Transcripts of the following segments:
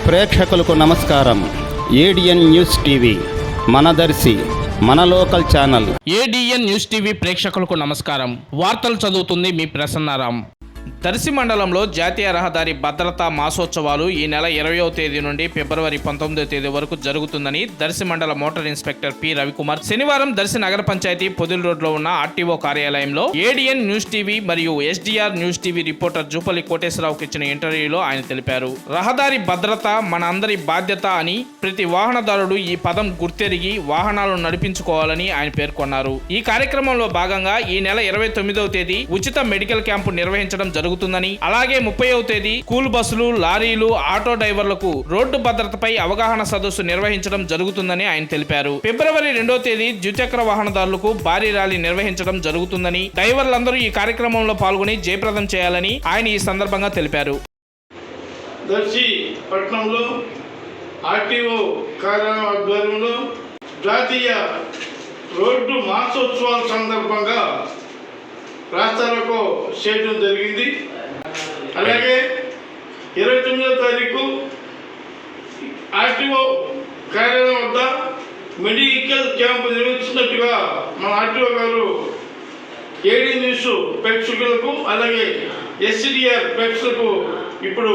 ప్రేక్షకులకు నమస్కారం. ADN news TV మనదర్శి మన local channel. ADN news TV ప్రేక్షకులకు నమస్కారం. వార్తలు చదువుతుంది మీ ప్రసన్నారాం. దర్శి మండలంలో జాతీయ రహదారి భద్రతా మాసోత్సవాలు ఈ నెల 20వ తేదీ నుండి ఫిబ్రవరి 19వ తేదీ వరకు జరుగుతుందని దర్శి మండల మోటార్ ఇన్స్పెక్టర్ పి రవికుమార్ శనివారం దర్శి నగర పంచాయతీ పొదిల్ రోడ్లో ఉన్న ఆర్టీఓ కార్యాలయంలో ఏడిఎన్ న్యూస్ టీవీ మరియు SDR news TV reporter Jupalli కోటేశ్వరరావుకి ఇచ్చిన ఇంటర్వ్యూలో ఆయన తెలిపారు. రహదారి భద్రత మన అందరి బాధ్యత అని, ప్రతి వాహనదారుడు ఈ పదం గుర్తెరిగి వాహనాలను నడిపించుకోవాలని ఆయన పేర్కొన్నారు. ఈ కార్యక్రమంలో భాగంగా ఈ నెల 29వ తేదీ ఉచిత మెడికల్ క్యాంపు నిర్వహించడం జరుగుతుందని, అలాగే 30వ తేదీ స్కూల్ బస్సులు, లారీలు, ఆటో డ్రైవర్లకు రోడ్డు భద్రతపై అవగాహన సదస్సు నిర్వహించడం జరుగుతుందని ఆయన తెలిపారు. ఫిబ్రవరి 2వ తేదీ ద్విచక్ర వాహనదారులకు భారీ ర్యాలీ నిర్వహించడం జరుగుతుందని, డ్రైవర్లందరూ ఈ కార్యక్రమంలో పాల్గొని జయప్రదం చేయాలని ఆయన ఈ సందర్భంగా తెలిపారు. దర్శి పట్టణంలో ఆర్టీఓ కార్యాలయం ఆధ్వర్యంలో జాతీయ రోడ్డు మాసోత్సవాల సందర్భంగా రాస్తారోకో చేయడం జరిగింది. అలాగే 29వ తారీఖు ఆర్టీఓ కార్యాలయం వద్ద మెడికల్ క్యాంపు నిర్వహించినట్టుగా మన ఆర్టీఓ గారు ఏడీ న్యూస్ ప్రేక్షకులకు అలాగే ఎస్డిఆర్ ప్రేక్షకులకు ఇప్పుడు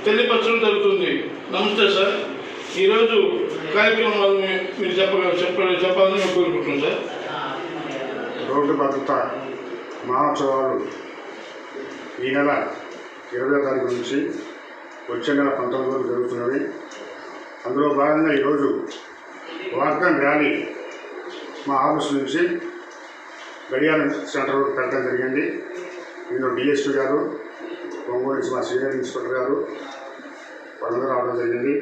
తెలియపరచడం జరుగుతుంది. నమస్తే సార్. ఈరోజు కార్యక్రమాలు మీరు చెప్పాలని కోరుకుంటున్నాను సార్. రోడ్డు భద్రత మహోత్సవాలు ఈ నెల 20వ తారీఖు నుంచి వచ్చే నెల 19 వరకు జరుగుతున్నవి. అందులో భాగంగా ఈరోజు వార్కన్ ర్యాలీ మా ఆఫీస్ నుంచి గడియారం సెంటర్ పెట్టడం జరిగింది. ఇందులో డిఎస్పీ గారు, ఒంగోలు నుంచి మా సీనియర్ ఇన్స్పెక్టర్ గారు వాళ్ళందరూ రావడం జరిగింది.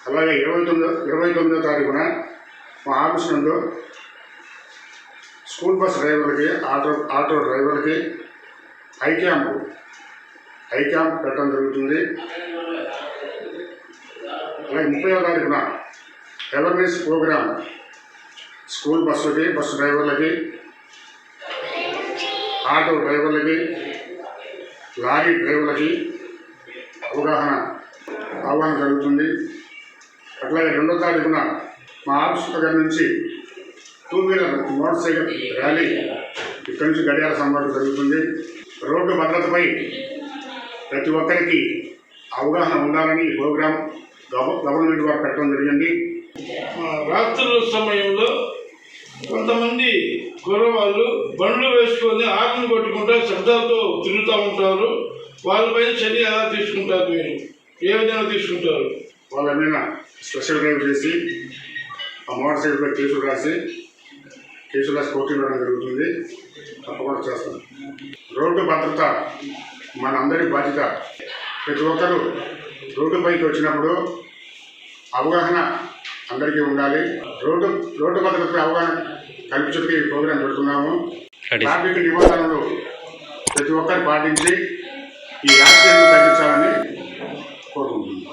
అలాగే 29వ తారీఖున మా ఆఫీస్ నందు స్కూల్ బస్ డ్రైవర్లకి, ఆటో డ్రైవర్లకి ఐ క్యాంప్ పెట్టడం జరుగుతుంది. అలాగే 30వ తారీఖున అవేర్నెస్ ప్రోగ్రామ్ స్కూల్ బస్సులకి, బస్సు డ్రైవర్లకి, ఆటో డ్రైవర్లకి, లారీ డ్రైవర్లకి అవగాహన జరుగుతుంది. అట్లాగే 2వ తారీఖున మా ఆఫీస్ దగ్గర నుంచి 2 వీలర్ మోటార్ సైకిల్ ర్యాలీ ఇక్కడి నుంచి గడియార సంబరం జరుగుతుంది. రోడ్డు భద్రతపై ప్రతి ఒక్కరికి అవగాహన ఉండాలని ఈ ప్రోగ్రాం గవర్నమెంట్ వారు పెట్టడం జరిగింది. రాత్రుల సమయంలో కొంతమంది కుర్రవాళ్ళు బండ్లు వేసుకొని ఆకులు కొట్టుకుంటూ శబ్దాలతో తిరుగుతూ ఉంటారు. వాళ్ళపైన చర్య ఎలా తీసుకుంటారు? మీరు ఏ విధంగా తీసుకుంటారు? వాళ్ళ మీద స్పెషల్ డ్రైవ్ చేసి ఆ మోటార్ సైకిల్పై కేసులు రాసి కోర్టు ఇవ్వడం జరుగుతుంది. తప్పకుండా చేస్తాం. రోడ్డు భద్రత మన అందరి బాధ్యత. ప్రతి ఒక్కరూ రోడ్డుపైకి వచ్చినప్పుడు అవగాహన అందరికీ ఉండాలి. రోడ్డు భద్రతపై అవగాహన కల్పించడానికి ఈ ప్రోగ్రాం పెడుతున్నాము. ట్రాఫిక్ నిబంధనలు ప్రతి ఒక్కరు పాటించి ఈ యాక్సిడెంట్లు తగ్గించాలని కోరుకుంటున్నాం.